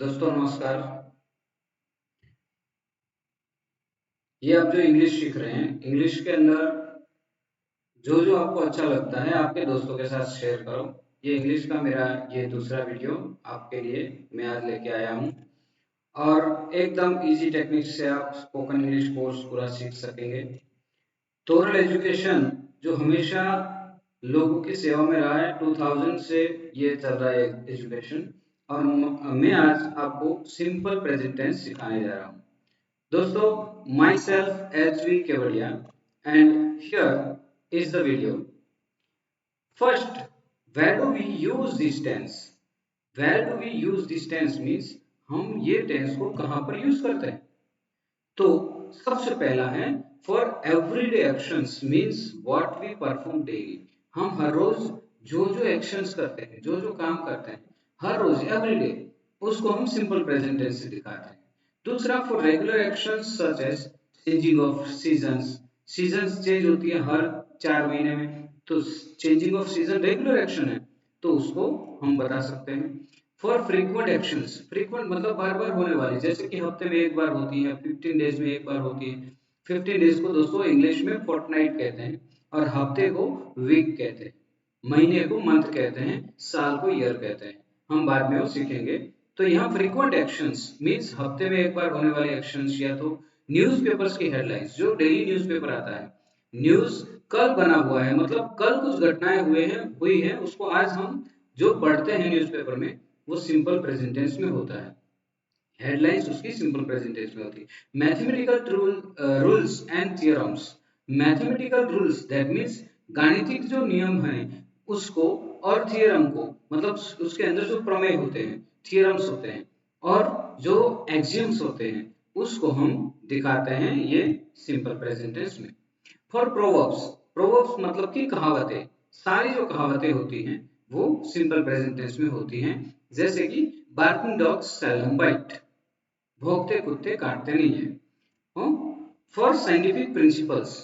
दोस्तों नमस्कार। ये आप जो इंग्लिश सीख रहे हैं, इंग्लिश के अंदर जो जो आपको अच्छा लगता है आपके दोस्तों के साथ शेयर करो। ये इंग्लिश का मेरा ये दूसरा वीडियो आपके लिए मैं आज लेके आया हूँ और एकदम इजी टेक्निक से आप स्पोकन इंग्लिश कोर्स पूरा सीख सकेंगे। टोरल एजुकेशन जो हमेशा लोगों की सेवा में रहा है, 2000 से ये चल रहा है एजुकेशन। और मैं आज आपको सिंपल प्रेजेंट टेंस सिखाने जा रहा हूँ। दोस्तों, myself HV Kevadia and here is the video. First, where do we use this tense? Where do we use this tense means हम ये टेंस को कहाँ पर यूज करते हैं? तो सबसे पहला है for everyday actions means what we perform daily. हम हर रोज जो जो एक्शंस करते हैं, जो जो काम करते हैं हर रोज एवरीडे, उसको हम सिंपल प्रेजेंट टेंस से दिखाते हैं। दूसरा for regular actions such as changing of seasons. Seasons change होती है हर 4 महीने में, तो changing of season regular action है, तो उसको हम बता सकते हैं। फॉर फ्रीक्वेंट एक्शंस, फ्रीक्वेंट मतलब बार बार होने वाली, जैसे कि हफ्ते में एक बार होती है, 15 डेज में एक बार होती है। 15 डेज को दोस्तों इंग्लिश में फोर्टनाइट कहते हैं और हफ्ते को वीक कहते हैं, महीने को मंथ कहते हैं, साल को ईयर कहते हैं। हम बाद में वो सीखेंगे। तो यहाँ फ्रीक्वेंट एक्शंस मीन्स हफ्ते में एक बार होने वाले एक्शंस, या तो न्यूज़पेपर्स की हेडलाइंस, जो डेली न्यूज़पेपर आता है, न्यूज़ कल बना हुआ है मतलब कल कुछ घटनाएं हुई हैं, उसको आज हम जो पढ़ते हैं न्यूज़पेपर में, वो सिंपल प्रेजेंट टेंस में होता है। हेडलाइंस उसकी सिंपल प्रेजेंट टेंस में होती है। Mathematical rules and theorems, mathematical rules that means गाणितिक जो नियम है उसको, और थियरम को मतलब उसके अंदर जो प्रमेय होते हैं, थियरम्स होते हैं, और जो एक्सियम्स होते हैं, उसको हम दिखाते हैं ये सिंपल प्रेजेंट टेंस में। फॉर प्रोवर्ब्स, प्रोवर्ब्स मतलब कि कहावतें, सारी जो कहावतें होती हैं वो सिंपल प्रेजेंट टेंस में होती हैं। जैसे कि बार्किंग डॉग्स सेल्डम बाइट, भौंकते कुत्ते काटते नहीं है। फॉर साइंटिफिक प्रिंसिपल्स,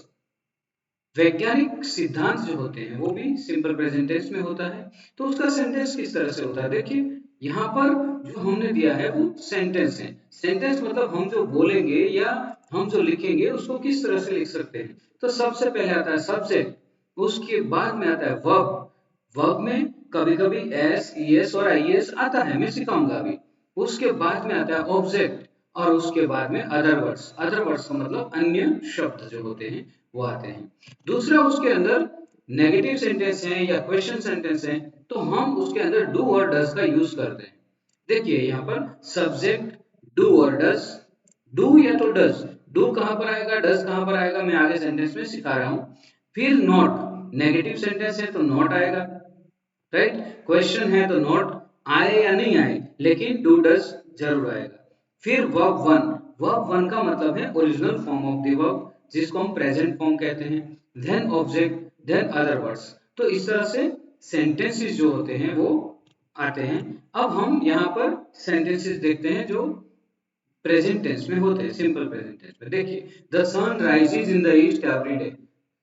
वैज्ञानिक सिद्धांत जो होते हैं वो भी सिंपल प्रेजेंट टेंस में होता है। तो उसका सेंटेंस किस तरह से होता है, देखिए यहाँ पर जो हमने दिया है वो सेंटेंस है। सेंटेंस मतलब हम जो बोलेंगे या हम जो लिखेंगे उसको किस तरह से लिख सकते हैं। तो सबसे पहले आता है सब्जेक्ट, उसके बाद में आता है वर्ब। वर्ब में कभी कभी एस, ईएस और आईएस आता है, मैं सिखाऊंगा अभी। उसके बाद में आता है ऑब्जेक्ट, और उसके बाद में अदर वर्ड्स। अदर वर्ड्स का मतलब अन्य शब्द जो होते हैं वो आते हैं। दूसरा उसके अंदर नेगेटिव सेंटेंस है या क्वेश्चन सेंटेंस है, तो हम उसके अंदर डू और डज का यूज करते हैं। देखिए यहाँ पर सब्जेक्ट, डू और डज, डू या तो डज, डू कहां पर आएगा, डज कहां पर आएगा, मैं आगे सेंटेंस में सिखा रहा हूं। फिर नॉट, नेगेटिव सेंटेंस है तो नॉट आएगा, राइट। क्वेश्चन है तो नॉट आए या नहीं आए, लेकिन डू डज जरूर आएगा। फिर वर्ब वन, वर्ब वन का मतलब है original form of the verb, जिसको हम प्रेजेंट फॉर्म कहते हैं। Then object, then other words. तो इस तरह से सेंटेंसेस जो होते हैं वो आते हैं। अब हम यहाँ पर सेंटेंसेस देखते हैं जो प्रेजेंट टेंस में होते हैं, सिंपल प्रेजेंट टेंस में। देखिए the sun rises in the east every day,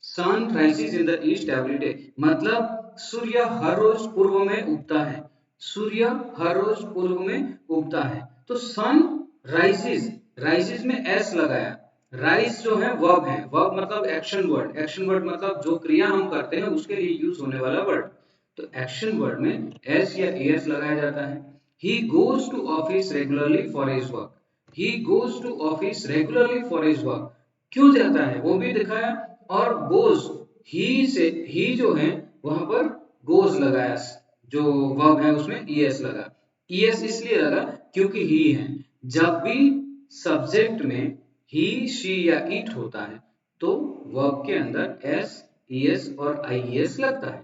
sun rises in the east every day मतलब सूर्य हर रोज पूर्व में उगता है, सूर्य हर रोज पूर्व में उगता है। तो सन राइजेज, राइजेज में एस लगाया, राइज जो है वर्ब है, वर्ब मतलब एक्शन वर्ड, एक्शन वर्ड मतलब जो क्रिया हम करते हैं उसके लिए यूज होने वाला वर्ड। तो एक्शन वर्ड में एस या एस लगाया जाता है। He goes to office regularly for his work, he goes to office regularly for his work, क्यों जाता है वो भी दिखाया। और गोज, ही से ही जो है वहां पर गोज लगाया, जो वर्ब है उसमें ईएस लगा। ईएस इसलिए लगा क्योंकि ही है। जब भी सब्जेक्ट में ही, शी या इट होता है तो वर्ब के अंदर एस, ईएस और आईएस लगता है,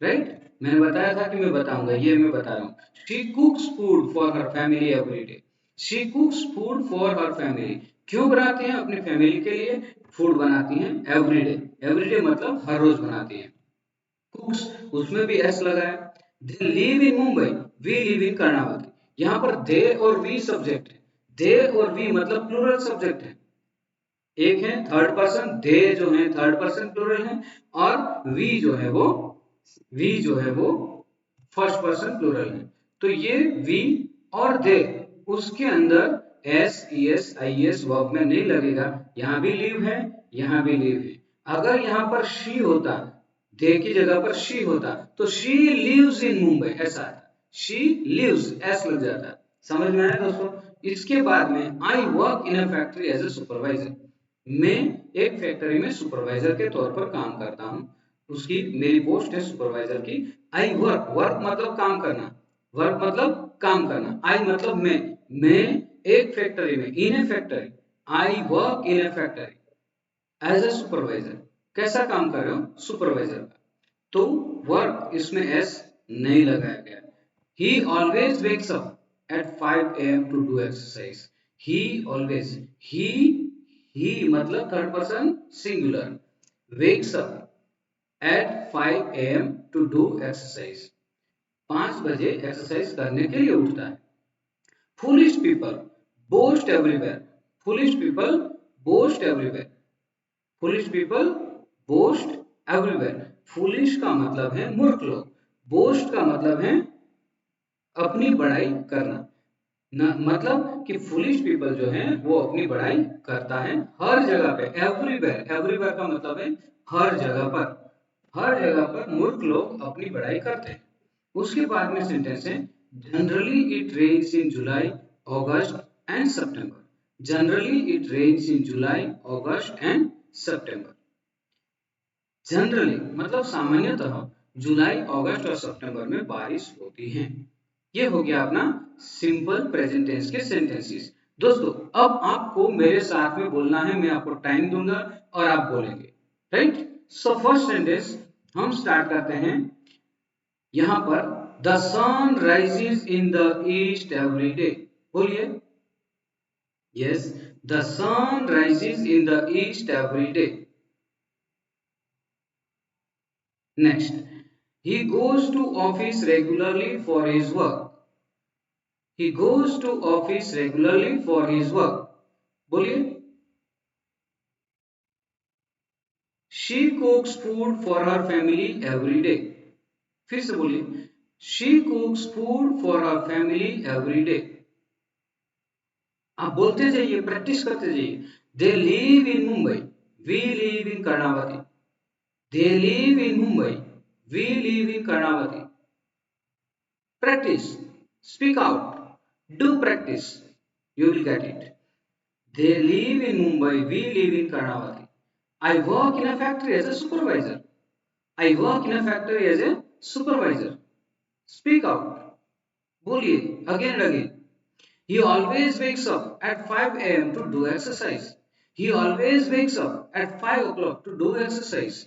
राइट। मैंने बताया था कि मैं बताऊंगा, ये मैं बता रहा हूँ। She कुक्स food for her family every day, she कुक्स food for her family, क्यों बनाती हैं, अपनी फैमिली के लिए फूड बनाती हैं एवरी डे, एवरी डे मतलब हर रोज बनाती हैं। कुक्स उसमें भी एस लगा है। They live in Mumbai, we live in Karnavati, यहाँ पर दे और वी सब्जेक्ट है, दे और वी मतलब प्लूरल सब्जेक्ट है। एक है थर्ड पर्सन, दे जो है थर्ड पर्सन प्लूरल है, और वी जो है वो फर्स्ट पर्सन प्लूरल है। तो ये वी और दे उसके अंदर S E S I S verb में नहीं लगेगा। यहाँ भी लिव है, यहाँ भी लिव है। अगर यहाँ पर शी होता, दे की जगह पर शी होता तो शी लिव्स इन मुंबई ऐसा है, शी लिव्स एस लग जाता। समझ में आया दोस्तों। इसके बाद में I work in a factory as a supervisor, मैं एक फैक्ट्री में सुपरवाइजर के तौर पर काम करता हूँ, उसकी मेरी पोस्ट है सुपरवाइजर की। आई वर्क, वर्क मतलब काम करना, वर्क मतलब काम करना, आई मतलब मैं एक फैक्ट्री में, in a factory, I work in a factory as a supervisor. कैसा काम कर रहे हो? सुपरवाइजर का। तो वर्क इसमें एस नहीं लगाया गया। He always wakes up at 5 AM to do exercise. He always, he मतलब third person singular, wakes up at 5 AM to do exercise, 5 बजे एक्सरसाइज करने के लिए उठता है। Foolish people boast everywhere, foolish people boast everywhere, foolish people boast everywhere. Foolish का मतलब है मूर्ख लोग, बोस्ट का मतलब है अपनी बड़ाई करना। मतलब कि फूलिश पीपल जो है वो अपनी बड़ाई करता है हर जगह पे। एवरीवेयर, एवरीवेयर का मतलब है हर जगह पर, हर जगह पर मूर्ख लोग अपनी बड़ाई करते हैं। उसके बाद में सेंटेंस है generally it rains in July August and September. Generally it rains in July August and September. Generally मतलब सामान्यतः जुलाई अगस्त और सितंबर में बारिश होती है। ये हो गया अपना सिंपल प्रेजेंट टेंस के सेंटेंसेस। दोस्तों अब आपको मेरे साथ में बोलना है, मैं आपको टाइम दूंगा और आप बोलेंगे, राइट। सो फर्स्ट सेंटेंस हम स्टार्ट करते हैं यहां पर, the sun rises in the east every day. बोलिए, yes, the sun rises in the east every day. Next, he goes to office regularly for his work. He goes to office regularly for his work. बोलिए, she cooks food for her family every day. फिर से बोलिए, she cooks food for her family every day. आप बोलते जाइए, practice करते जाइए। They live in Mumbai. We live in Karnavati. They live in Mumbai. We live in Karnavati. Practice. Speak out. Do practice. You will get it. They live in Mumbai. We live in Karnavati. I work in a factory as a supervisor. I work in a factory as a supervisor. Speak out. बोलिए again and again. He always wakes up at 5 AM to do exercise. He always wakes up at 5 o'clock to do exercise.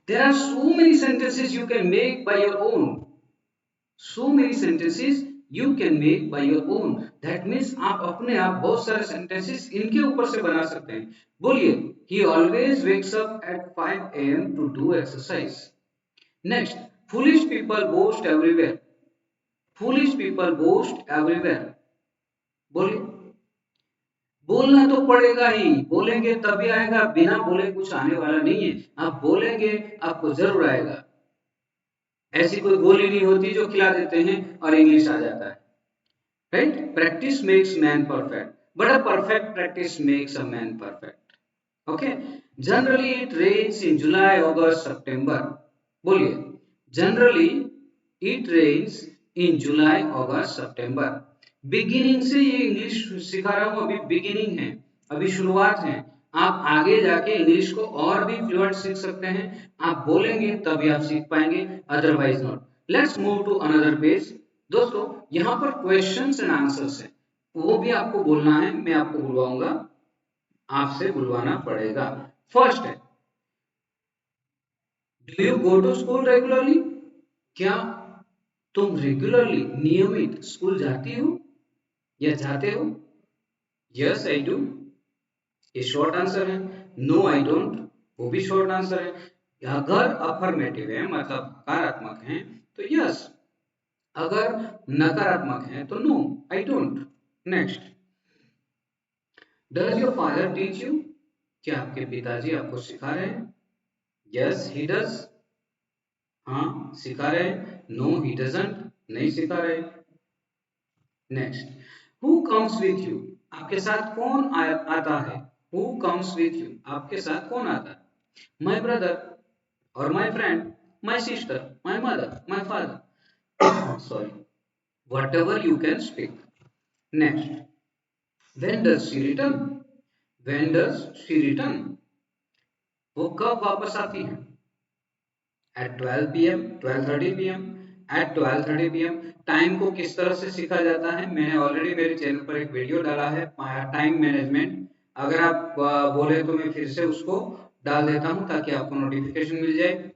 There are so many sentences you can make by your own. So many sentences you can make by your own. That means आप अपने आप बहुत सारे sentences इनके ऊपर से बना सकते हैं। बोलिए, he always wakes up at 5 AM to do exercise. Next, foolish people boast everywhere. Foolish people boast everywhere. बोलिए, बोलना तो पड़ेगा ही, बोलेंगे तभी आएगा, बिना बोले कुछ आने वाला नहीं है। आप बोलेंगे आपको जरूर आएगा। ऐसी कोई गोली नहीं होती जो खिला देते हैं और इंग्लिश आ जाता है, right. Practice makes man perfect, but a perfect practice makes a man perfect. Okay. Generally it rains in July August September. बोलिए, generally it rains in July August September. Beginning से ये इंग्लिश सिखा रहा हूं, अभी बिगिनिंग है, अभी शुरुआत है। आप आगे जाके इंग्लिश को और भी फ्लुएंट सीख सकते हैं। आप बोलेंगे तभी आप सीख पाएंगे, otherwise not. Let's move to another page. दोस्तों यहाँ पर क्वेश्चंस एंड आंसर्स है, वो भी आपको बोलना है, मैं आपको बुलवाऊंगा, आपसे बुलवाना पड़ेगा। फर्स्ट है, do you go to school regularly? क्या तुम रेगुलरली, नियमित स्कूल जाती हो या जाते हो? यस आई डू, ये शॉर्ट आंसर है। नो आई डोंट, वो भी शॉर्ट आंसर है। अगर अफर्मेटिव है मतलब सकारात्मक है तो यस, अगर नकारात्मक है तो no I don't. Next, does your father teach you? क्या आपके पिताजी आपको सिखा रहे हैं? यस ही डज, हाँ सिखा रहे हैं। नो ही डजंट, नहीं सिखा रहे। Next, who comes with you, आपके साथ कौन आता है। हु कम्स विथ यू, आपके साथ कौन आता है। माय ब्रदर और my friend, my sister, my mother, my father, sorry, whatever you can speak. Next, when does she return, when does she return, वो कब वापस आती है। At 12 pm, 12:30 pm, at 12:30 pm। Time को किस तरह से सीखा जाता है, मैंने ऑलरेडी मेरे चैनल पर एक वीडियो डाला है, टाइम मैनेजमेंट। अगर आप बोले तो मैं फिर से उसको डाल देता हूं ताकि आपको नोटिफिकेशन मिल जाए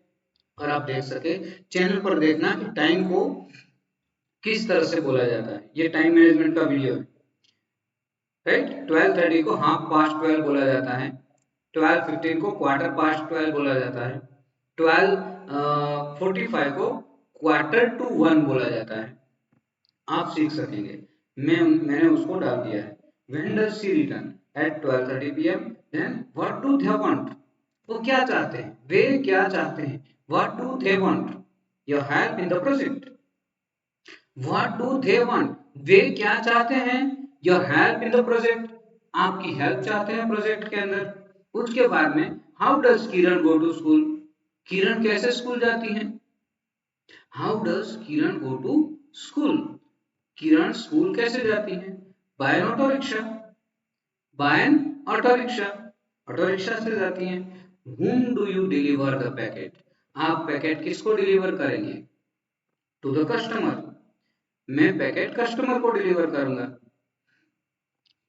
और आप देख सके। चैनल पर देखना कि टाइम को किस तरह से बोला जाता है, ये टाइम मैनेजमेंट का वीडियो है। राइट, 12:30 को हाफ पास्ट 12 बोला जाता है, 12:15 को क्वार्टर पास्ट 12 बोला जाता है, 12:45 को क्वार्टर टू 1 बोला जाता है। आप सीख सकेंगे, मैंने उसको डाल दिया है। When does she return? At 12:30 p.m. Then what do they want? वो क्या चाहते हैं, वे क्या चाहते हैं। What do they want? Your help in the project. What do they want? वे क्या चाहते हैं। Your help in the project. आपकी हेल्प चाहते हैं प्रोजेक्ट के अंदर। उसके बाद में How does Kiran go to school? किरण कैसे स्कूल जाती हैं। How does Kiran go to school? Kiran school कैसे जाती हैं। By an auto rickshaw, by an auto rickshaw, auto rickshaw से जाती हैं। Whom do you deliver the packet? आप पैकेट किसको डिलीवर करेंगे। टू द कस्टमर, मैं पैकेट कस्टमर को डिलीवर करूंगा।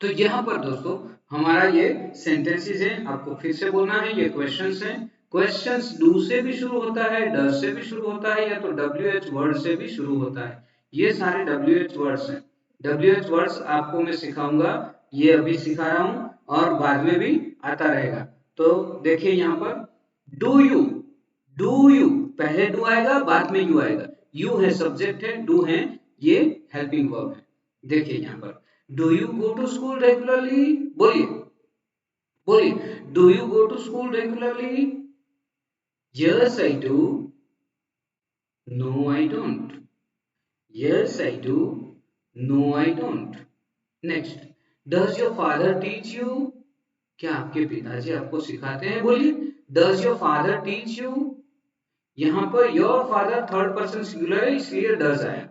तो यहाँ पर दोस्तों हमारा ये सेंटेंसेस है, आपको फिर से बोलना है, ये क्वेश्चंस हैं। क्वेश्चंस डू से भी शुरू होता है, डज से भी शुरू होता है, या तो WH वर्ड से भी शुरू होता है। ये सारे WH वर्ड्स हैं। WH वर्ड्स आपको मैं सिखाऊंगा, ये अभी सिखा रहा हूं और बाद में भी आता रहेगा। तो देखिए यहाँ पर डू यू, डू यू, पहले डू आएगा बाद में यू आएगा। यू है सब्जेक्ट है, डू है ये हेल्पिंग वर्ब है। देखिए यहाँ पर do you go to school regularly, बोलिए बोलिए, do you go to school regularly. Yes I do, no I don't. Yes I do, no I don't. Next, does your father teach you, क्या आपके पिताजी आपको सिखाते हैं, बोलिए does your father teach you. यहाँ पर your father third person singular है इसलिए डज आया।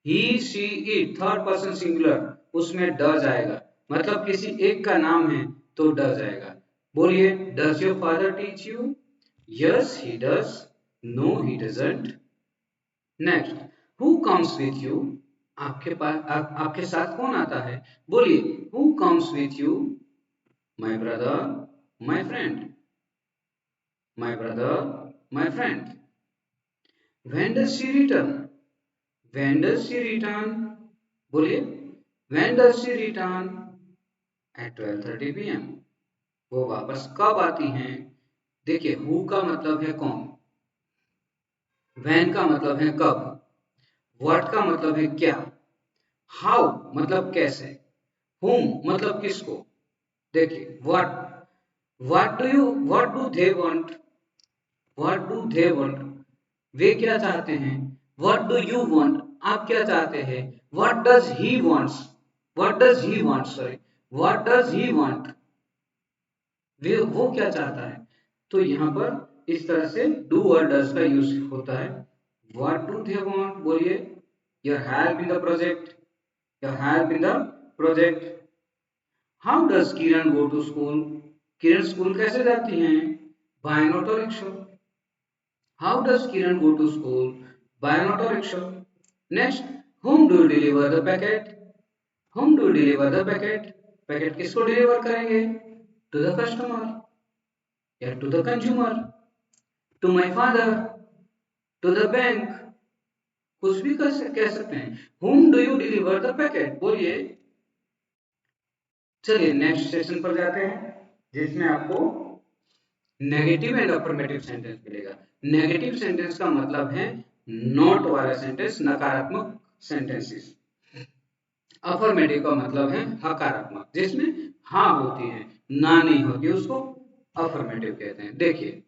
He she it third person singular, उसमें डज आएगा, मतलब किसी एक का नाम है तो डज आएगा। बोलिए does your father teach you. Yes he does, no he doesn't. Next, who comes with you, आपके पास आपके साथ कौन आता है। बोलिए who comes with you. My brother, my friend, my brother, my friend. When does she return, when does she return, बोलिए when does she return. At 12:30 p.m. वो वापस कब आती हैं। देखिए हु का मतलब है कौन, व्हेन का मतलब है कब, व्हाट का मतलब है क्या, हाउ मतलब कैसे, whom मतलब किसको। देखिए what do you, what do they want, what do they want, वे क्या चाहते हैं। व्हाट डू यू वांट, आप क्या चाहते हैं। What does he wants, what does he want, sorry, what does he want, वे वो क्या चाहता है। तो यहाँ पर इस तरह से डू और डज का यूज होता है। व्हाट डू दे वांट, बोलिए your help in the project, your help in the project. How does Kiran go to school, Kiran school कैसे जाती हैं। By an auto rickshaw. How does Kiran go to school, by an auto rickshaw. Next, whom do you deliver the packet, whom do you deliver the packet, packet किसको deliver करेंगे। To the customer या to the consumer, to my father, to the bank, कुछ भी कह सकते हैं। whom do you deliver the packet, बोलिए। चलिए नेक्स्ट सेशन पर जाते हैं जिसमें आपको नेगेटिव एंड अफर्मेटिव सेंटेंस मिलेगा। नेगेटिव सेंटेंस का मतलब है नॉट वाला सेंटेंस, नकारात्मक सेंटेंसेस। अफर्मेटिव का मतलब है हकारात्मक, जिसमें हाँ होती है ना नहीं होती, उसको अफर्मेटिव कहते हैं। देखिए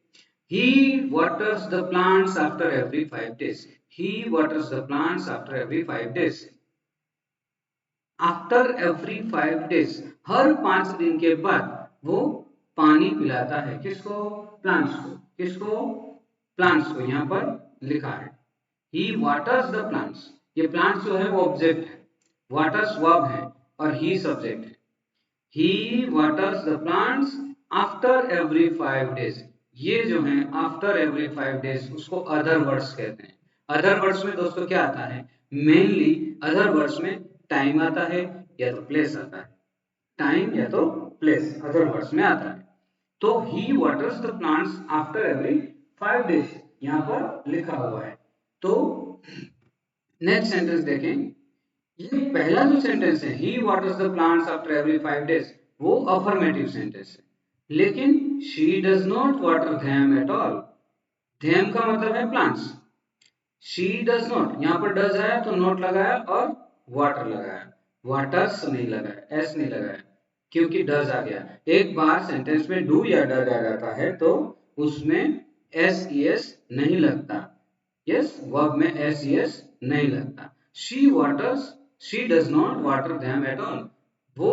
he waters the plants after every 5 days, he waters the plants after every 5 days। After every 5 days, हर 5 दिन के बाद वो पानी पिलाता है। किसको? प्लांट्स को। किसको? प्लांट्स को। यहाँ पर लिखा है ही वाटर्स द प्लांट्स। ये प्लांट्स जो है वो ऑब्जेक्ट है, वाटर्स वर्ब है और ही सब्जेक्ट है। He waters the plants after every 5 days। ये जो है आफ्टर एवरी 5 days उसको अदर वर्ड्स कहते हैं। अदर वर्ड्स में दोस्तों क्या आता है? मेनली अदर वर्ड्स में टाइम आता है या तो प्लेस आता है। टाइम या तो प्लेस अदर वर्ड्स में आता है। तो he waters the plants after every 5 days यहाँ पर लिखा हुआ है। तो नेक्स्ट सेंटेंस देखें। ये पहला जो सेंटेंस है he waters the plants after every 5 days, वो अफर्मेटिव सेंटेंस है। लेकिन she does not water them at all. Them का मतलब है प्लांट्स। शी डज नॉट, यहाँ पर डज आया तो नॉट लगाया और वाटर लगाया, वाटर्स नहीं लगाया, एस नहीं लगाया, क्योंकि डज आ गया। एक बार सेंटेंस में डू या डज आ जाता है तो उसमें एस ई एस नहीं लगता। यस, वर्ब में एस ई एस नहीं लगता। She waters, she does not water them at all. वो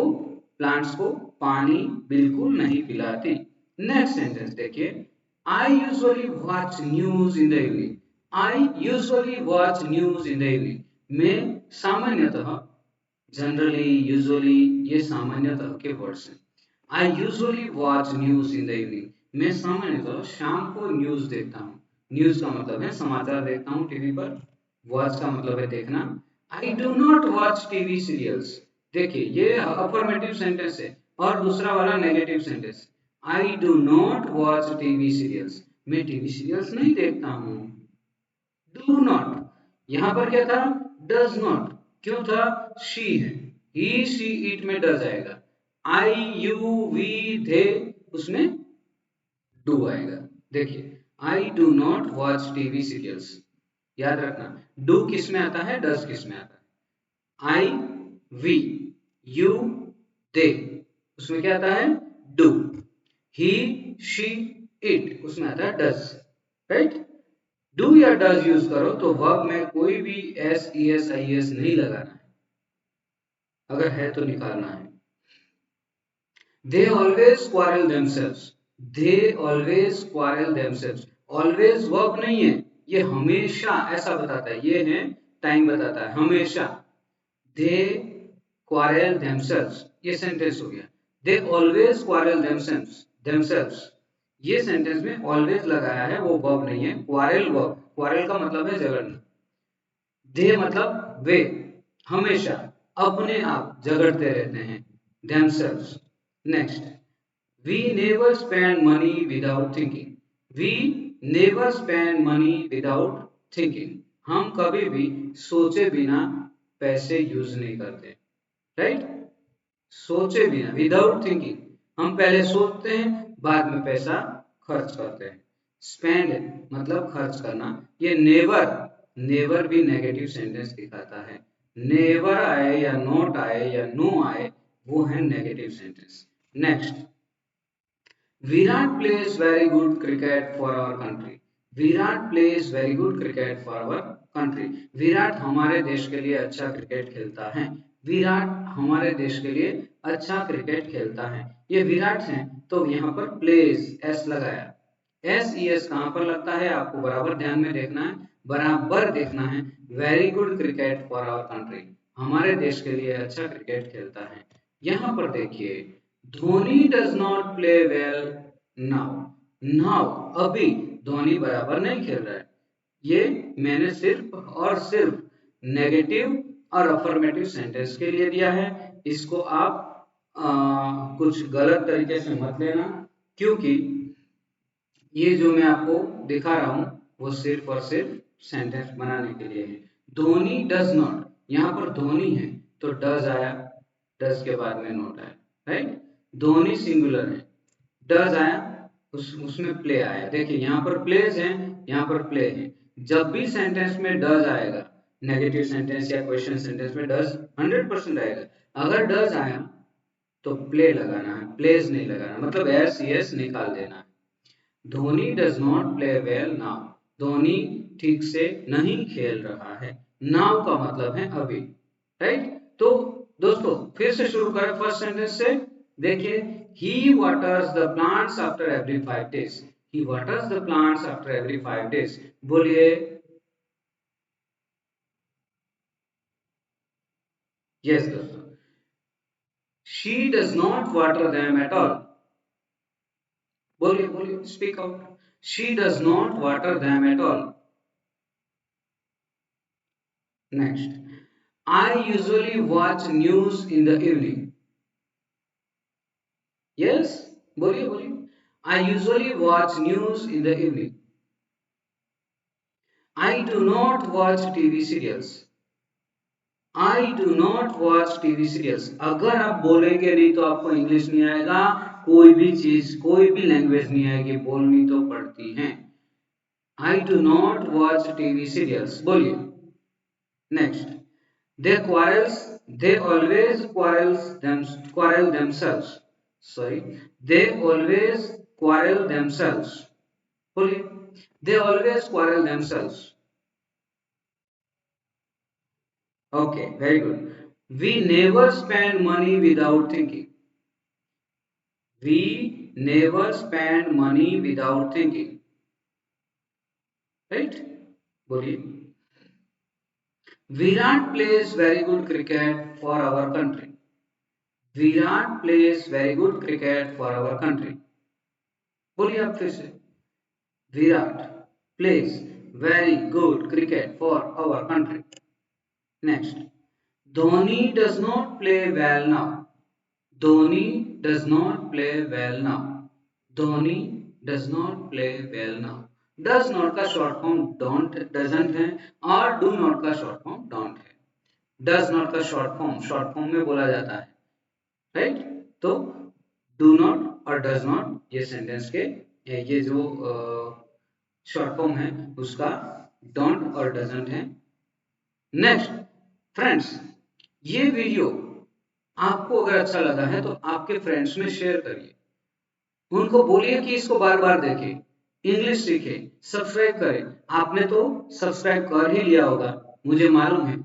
प्लांट्स को पानी बिल्कुल नहीं पिलाती। नेक्स्ट सेंटेंस देखिए। I usually watch news in the evening. I usually watch news in the evening. मैं सामान्यतः, जनरली, यूजुअली, ये सामान्यतः के वर्ड्स हैं। I usually watch news in the evening. मैं सामान्यतः शाम को न्यूज देखता हूँ। न्यूज का मतलब है समाचार देखता हूँ टीवी पर। वॉच का मतलब है देखना। I do not watch TV serials. देखिए ये अफर्मेटिव सेंटेंस है और दूसरा वाला negative sentence. I do not watch TV serials. मैं टीवी सीरियल्स नहीं देखता हूँ। डू नॉट, यहां पर क्या था? Does not. क्यों था? शी है, ही शी इट में डज आएगा। आई यू वी दे उसमें डू आएगा। देखिए I do not watch TV serials. याद रखना डू किस में आता है, डज किस में आता है। आई, वी, यू, दे उसमें क्या आता है? डू। ही, शी, इट उसमें आता है डज। राइट? डू या डज यूज करो तो वर्ब में कोई भी S E S I S नहीं लगाना है, अगर है तो निकालना है। They always quarrel themselves. They always quarrel themselves. Always verb नहीं है, ये हमेशा ऐसा बताता है, ये है टाइम बताता है, हमेशा। दे क्वारल देमसेल्व्स, ये सेंटेंस हो गया। They always quarrel themselves. ये सेंटेंस में ऑलवेज लगाया है, वो वर्ब नहीं है। क्वारल वर्ब, क्वारल का मतलब है झगड़ना। दे मतलब वे, हमेशा अपने आप झगड़ते रहते हैं। themselves। Next, we never spend money without thinking. We never spend money without thinking. हम कभी भी सोचे बिना पैसे यूज नहीं करते। राइट? सोचे बिना, विदाउट थिंकिंग। हम पहले सोचते हैं, बाद में पैसा खर्च करते हैं। स्पेंड मतलब खर्च करना। ये नेवर, नेवर भी नेगेटिव सेंटेंस दिखाता है। नेवर आए या नॉट आए या नो आए, वो है negative sentence. Next, Virat plays very good cricket for our country. Virat plays very good cricket for our country. Virat हमारे देश के लिए अच्छा क्रिकेट खेलता है। विराट हमारे देश के लिए अच्छा क्रिकेट खेलता है। ये विराट है तो यहाँ पर प्लेज एस लगाया। एस ई एस कहाँ पर लगता है आपको बराबर ध्यान में देखना है, बराबर देखना है। Very good cricket for our country, हमारे देश के लिए अच्छा क्रिकेट खेलता है। यहाँ पर देखिए, Dhoni does not play well now. Now अभी धोनी बराबर नहीं खेल रहा है। ये मैंने सिर्फ और सिर्फ नेगेटिव और अफर्मेटिव सेंटेंस के लिए दिया है। इसको आप कुछ गलत तरीके से मत लेना, क्योंकि ये जो मैं आपको दिखा रहा हूं वो सिर्फ और सिर्फ सेंटेंस बनाने के लिए है। धोनी डज नॉट, यहाँ पर धोनी है तो डज आया, डज के बाद में नॉट आया। राइट? धोनी सिंगुलर है, डज आया, उसमें प्ले आया। देखिए यहाँ पर प्लेज है, यहाँ पर प्ले है। जब भी सेंटेंस में डज आएगा, नेगेटिव सेंटेंस या क्वेश्चन सेंटेंस में डज 100% आएगा। अगर डज आया तो प्ले लगाना है, प्लेज नहीं लगाना, मतलब एस यस निकाल देना है। Dhoni does not play well now. Dhoni ठीक से नहीं खेल रहा है। नाउ का मतलब है अभी। राइट? तो दोस्तों फिर से शुरू करें फर्स्ट सेंटेंस से। देखिए, he waters the plants after every 5 days। He waters the plants after every 5 days। बोलिए। यस दोस्तों। She does not water them at all. बोलिए बोलिए, speak out. She does not water them at all. Next, I usually watch news in the evening. Yes, बोलिए बोलिए। I usually watch news in the evening. I do not watch TV serials. I do not watch TV serials. अगर आप बोलेंगे नहीं तो आपको English नहीं आएगा, कोई भी चीज कोई भी लैंग्वेज नहीं आएगी, बोलनी तो पड़ती है। I do not watch TV serials। बोलिए। Next, they quarrels, they always quarrel themselves। Sorry, they always quarrel themselves। बोलिए। They always quarrel themselves। Okay, very good। We never spend money without thinking। We never spend money without thinking। Right? बोलिए। Virat plays very good cricket for our country। Virat plays very good cricket for our country। बोलिए आप फिर से। Virat plays very good cricket for our country। Next, Dhoni does not play well now। Dhoni does not play well now। Dhoni does not play well now। Does not का short form don't doesn't है, और do not का short form don't है। Does not का short form में बोला जाता है, राइट। तो डू नॉट और डज नॉट ये सेंटेंस के ये जो शॉर्ट फॉर्म है उसका डोंट और डजंट है। नेक्स्ट फ्रेंड्स, ये वीडियो आपको अगर अच्छा लगा है तो आपके फ्रेंड्स में शेयर करिए। उनको बोलिए कि इसको बार बार देखें, इंग्लिश सीखें, सब्सक्राइब करें। आपने तो सब्सक्राइब कर ही लिया होगा, मुझे मालूम है।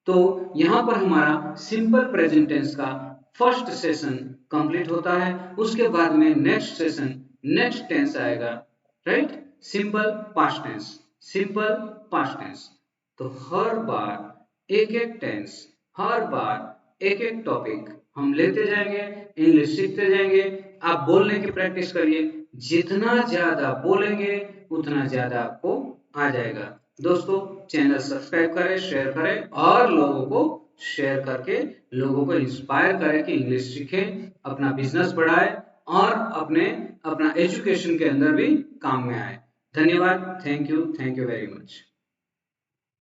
तो यहाँ पर हमारा सिंपल प्रेजेंट टेंस का फर्स्ट सेशन कंप्लीट होता है। उसके बाद में नेक्स्ट सेशन नेक्स्ट टेंस आएगा, right. Simple past tense, simple past tense. तो हर बार एक एक टेंस, हर बार एक एक टॉपिक हम लेते जाएंगे, इंग्लिश सीखते जाएंगे। आप बोलने की प्रैक्टिस करिए, जितना ज्यादा बोलेंगे उतना ज्यादा आपको आ जाएगा। दोस्तों चैनल सब्सक्राइब करें, शेयर करें और लोगों को शेयर करके लोगों को इंस्पायर करें कि इंग्लिश सीखें, अपना बिजनेस बढ़ाए और अपना एजुकेशन के अंदर भी काम में आए। धन्यवाद। Thank you very much.